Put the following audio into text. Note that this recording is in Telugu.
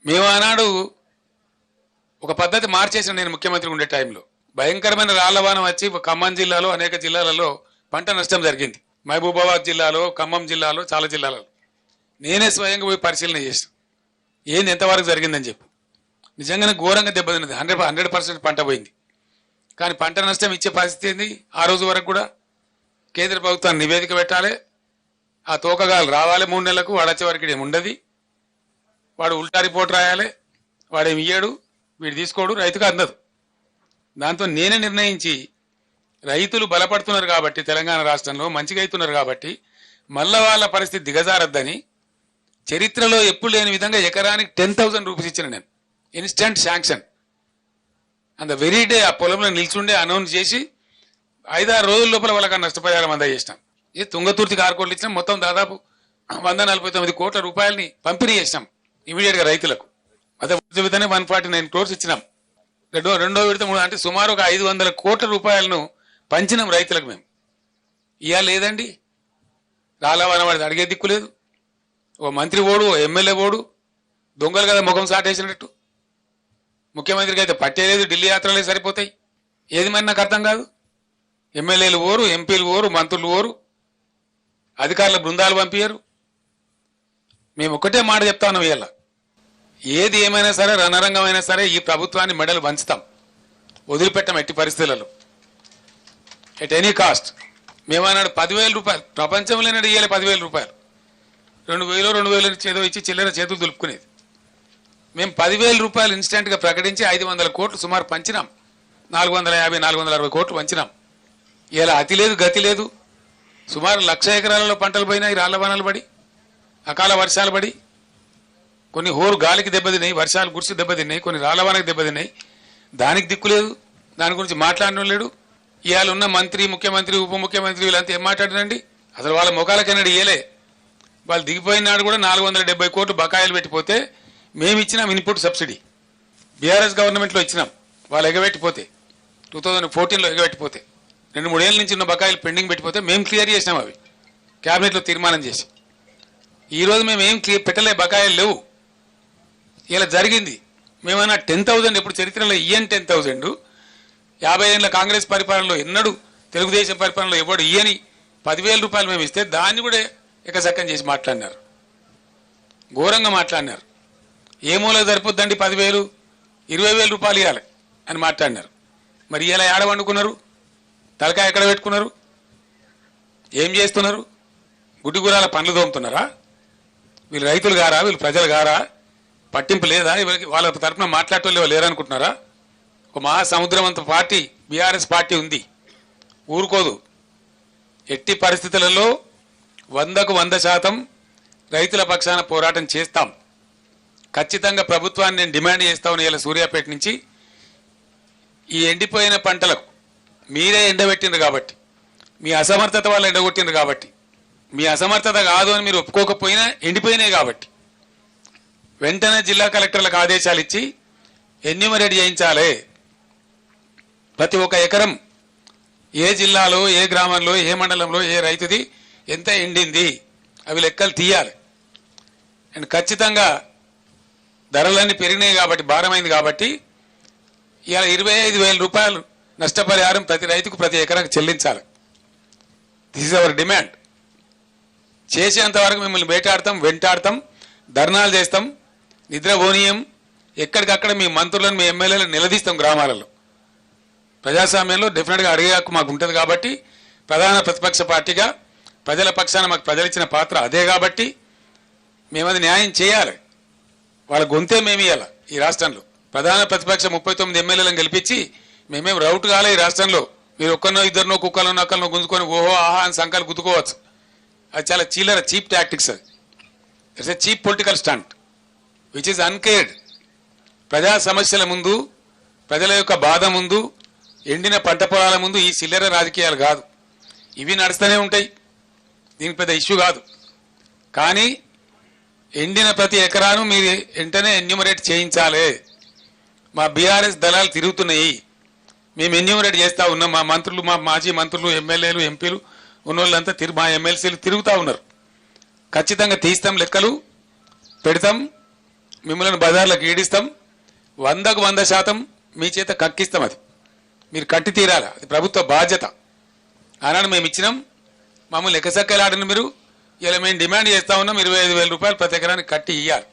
మేము ఆనాడు ఒక పద్ధతి మార్చేసిన నేను ముఖ్యమంత్రి ఉండే టైంలో భయంకరమైన రాళ్లవానం వచ్చి ఖమ్మం జిల్లాలో అనేక జిల్లాలలో పంట నష్టం జరిగింది. మహబూబాబాద్ జిల్లాలో, ఖమ్మం జిల్లాలో, చాలా జిల్లాలలో నేనే స్వయంగా పోయి పరిశీలన చేసాను ఏంది ఎంతవరకు జరిగిందని చెప్పి. నిజంగానే ఘోరంగా దెబ్బతిన్నది. 100% పంట పోయింది. కానీ పంట నష్టం ఇచ్చే పరిస్థితి ఏంది? ఆ రోజు వరకు కూడా కేంద్ర ప్రభుత్వాన్ని నివేదిక పెట్టాలి, ఆ తోకగాలు రావాలి 3 నెలలకు, వాడు వచ్చే వరకు ఏమి ఉండదు, వాడు ఉల్టా రిపోర్ట్ రాయాలి, వాడేమి ఇయ్యాడు, వీడు తీసుకోడు, రైతుకు అందదు. దాంతో నేనే నిర్ణయించి రైతులు బలపడుతున్నారు కాబట్టి తెలంగాణ రాష్ట్రంలో మంచిగా అవుతున్నారు కాబట్టి మళ్ళా వాళ్ళ పరిస్థితి దిగజారద్దని చరిత్రలో ఎప్పుడు లేని విధంగా ఎకరానికి 10,000 రూపీస్ ఇచ్చిన నేను. ఇన్స్టెంట్ శాంక్షన్ అంత వెరీ డే ఆ పొలంలో నిల్చుండే అనౌన్స్ చేసి 5-6 రోజుల లోపల వాళ్ళకి నష్టపరిహారం అందజేసినాం. ఇది తుంగతుర్తి కార్కోట్లు ఇచ్చినాం. మొత్తం దాదాపు 149 కోట్ల రూపాయలని పంపిణీ చేసినాం ఇమీడియట్ గా రైతులకు. అదే విధంగా 149 crores ఇచ్చినాం. రెండో విడత అంటే సుమారు ఒక 500 కోట్ల రూపాయలను పంచినాం రైతులకు మేము. ఇవాళ లేదండి, రాళ్ళవాన వాడిది అడిగే దిక్కు లేదు. ఓ మంత్రి ఓడు, ఓ ఎమ్మెల్యే ఓడు, దొంగలు కదా ముఖం సాటేసినట్టు. ముఖ్యమంత్రికి అయితే పట్టేలేదు, ఢిల్లీ యాత్రలే సరిపోతాయి. ఏది మరి నాకు అర్థం కాదు. ఎమ్మెల్యేలు ఓరు, ఎంపీలు ఓరు, మంత్రులు ఓరు, అధికారుల బృందాలు పంపించారు. మేము ఒక్కటే మాట చెప్తా ఉన్నాం, ఇవాళ ఏది ఏమైనా సరే రణరంగమైనా సరే ఈ ప్రభుత్వాన్ని మెడలు వంచుతాం, వదిలిపెట్టాం ఎట్టి పరిస్థితులలో, ఎట్ ఎనీ కాస్ట్. మేమన్నాడు 10,000 రూపాయలు ప్రపంచంలో ఇయ్యాలి, 10,000 రూపాయలు, 2,000 చేదో ఇచ్చి చిల్లర చేతులు దులుపుకునేది. మేము 10,000 రూపాయలు ఇన్స్టెంట్గా ప్రకటించి 500 కోట్లు సుమారు పంచినాం. 450-460 కోట్లు పంచినాం. ఇలా అతి లేదు గతి లేదు. సుమారు 1,00,000 ఎకరాలలో పంటలు పోయినాయి, రాళ్లవానలు పడి, అకాల వర్షాలు పడి, కొన్ని హోరు గాలికి దెబ్బతిన్నాయి, వర్షాలు గుర్చి దెబ్బతిన్నాయి, కొన్ని రాళ్లవానకి దెబ్బతిన్నాయి. దానికి దిక్కులేదు, దాని గురించి మాట్లాడడం లేడు. ఇవాళ ఉన్న మంత్రి, ముఖ్యమంత్రి, ఉప ముఖ్యమంత్రి వీళ్ళంతా ఏం మాట్లాడారండి? అసలు వాళ్ళ ముఖాలకన్నాడు ఇయ్యలే. వాళ్ళు దిగిపోయిన నాడు కూడా 470 కోట్లు బకాయిలు పెట్టిపోతే మేము ఇచ్చినాం ఇన్పుట్ సబ్సిడీ. బీఆర్ఎస్ గవర్నమెంట్లో ఇచ్చినాం. వాళ్ళు ఎగబెట్టిపోతే 2014లో ఎగబెట్టిపోతే 2-3 ఏళ్ళ నుంచి ఉన్న బకాయిలు పెండింగ్ పెట్టిపోతే మేము క్లియర్ చేసినాం అవి క్యాబినెట్లో తీర్మానం చేసి. ఈరోజు మేము ఏం క్లియర్ పెట్టలే, బకాయిలు లేవు. ఇలా జరిగింది. మేమన్నా 10,000 ఎప్పుడు చరిత్రలో ఇయ్యని 10,000 50 ఏళ్ళ కాంగ్రెస్ పరిపాలనలో ఎన్నడూ తెలుగుదేశం పరిపాలనలో ఎవడు ఇయ్యని 10,000 రూపాయలు మేము ఇస్తే దాన్ని కూడా ఎకసక్కం చేసి మాట్లాడినారు, ఘోరంగా మాట్లాడినారు. ఏ మూల సరిపోద్దండి 10,000, 20,000 రూపాయలు ఇవ్వాలి అని మాట్లాడినారు. మరి ఇలా ఏడ వండుకున్నారు? తలకాయ ఎక్కడ పెట్టుకున్నారు? ఏం చేస్తున్నారు? గుడ్డిగురాల పనులు తోముతున్నారా? వీళ్ళు రైతులు గారా? వీళ్ళు ప్రజలు గారా? పట్టింపు లేదా? వాళ్ళ తరఫున మాట్లాడటం లేరనుకుంటున్నారా? ఒక మహాసముద్రం అంత పార్టీ బీఆర్ఎస్ పార్టీ ఉంది, ఊరుకోదు. ఎట్టి పరిస్థితులలో 100కు 100% రైతుల పక్షాన పోరాటం చేస్తాం. ఖచ్చితంగా ప్రభుత్వాన్ని నేను డిమాండ్ చేస్తాను. ఇలా సూర్యాపేట నుంచి ఈ ఎండిపోయిన పంటలకు మీరే ఎండబెట్టిండ్రు కాబట్టి, మీ అసమర్థత వల్ల ఎండగొట్టిండ్రు కాబట్టి, మీ అసమర్థత కాదు అని మీరు ఒప్పుకోకపోయినా ఎండిపోయినాయి కాబట్టి వెంటనే జిల్లా కలెక్టర్లకు ఆదేశాలు ఇచ్చి ఎన్యూమరేట్ చేయించాలి. ప్రతి ఒక్క ఎకరం ఏ జిల్లాలో, ఏ గ్రామంలో, ఏ మండలంలో, ఏ రైతుది ఎంత ఎండింది అవి లెక్కలు తీయాలి. అండ్ ఖచ్చితంగా ధరలన్నీ పెరిగినాయి కాబట్టి, భారమైంది కాబట్టి ఇవాళ 25,000 రూపాయలు నష్టపరిహారం ప్రతి రైతుకు ప్రతి ఎకరాకు చెల్లించాలి. This is our demand. చేసేంత వరకు మిమ్మల్ని వేటాడతాం, వెంటాడతాం, ధర్నాలు చేస్తాం, నిద్రపోనీయం. ఎక్కడికక్కడ మీ మంత్రులను, మీ ఎమ్మెల్యేలను నిలదీస్తాం. గ్రామాలలో ప్రజాస్వామ్యంలో డెఫినెట్గా అడిగే హక్కు మాకు ఉంటుంది కాబట్టి, ప్రధాన ప్రతిపక్ష పార్టీగా ప్రజల పక్షాన మాకు ప్రజలు ఇచ్చిన పాత్ర అదే కాబట్టి మేము అది న్యాయం చేయాలి. వాళ్ళ గొంతే మేము ఇవ్వాలి. ఈ రాష్ట్రంలో ప్రధాన ప్రతిపక్ష 39 ఎమ్మెల్యేలను గెలిపించి మేమేం రౌట్ కాలే. ఈ రాష్ట్రంలో మీరు ఒక్కరినో ఇద్దరినో కుక్కలో నక్కలను గుంజుకొని ఓహో ఆహా అని సంఖ్యలు గుద్దుకోవచ్చు. అది చాలా చీలర, చీప్ టాక్టిక్స్. అది it's a cheap political stunt which is uncared. ప్రజా సమస్యల ముందు, ప్రజల యొక్క బాధ ముందు, ఎండిన పంట పొలాల ముందు ఈ చిల్లర రాజకీయాలు కాదు. ఇవి నడుస్తూనే ఉంటాయి, దీనికి పెద్ద ఇష్యూ కాదు. కానీ ఎండిన ప్రతి ఎకరాను మీరు వెంటనే ఎన్యూమరేట్ చేయించాలి. మా బీఆర్ఎస్ దళాలు తిరుగుతున్నాయి, మేము ఎన్యూమరేట్ చేస్తూ ఉన్నాం. మా మంత్రులు, మా మాజీ మంత్రులు, ఎమ్మెల్యేలు, ఎంపీలు ఉన్నోళ్ళంతా మా ఎమ్మెల్సీలు తిరుగుతూ ఉన్నారు. ఖచ్చితంగా తీస్తాం, లెక్కలు పెడతాం. మిమ్మల్ని బజార్లకు ఈడిస్తాం, 100కు 100% మీ చేత కక్కిస్తాం. అది మీరు కట్టి తీరాలి, అది ప్రభుత్వ బాధ్యత. ఆనాడు మేము ఇచ్చినాం, మమ్మల్ని ఎక్కసక్కలాడిన మీరు ఇలా మేము డిమాండ్ చేస్తా ఉన్నాం 25,000 రూపాయలు ప్రతి ఎకరానికి కట్టి ఇవ్వాలి.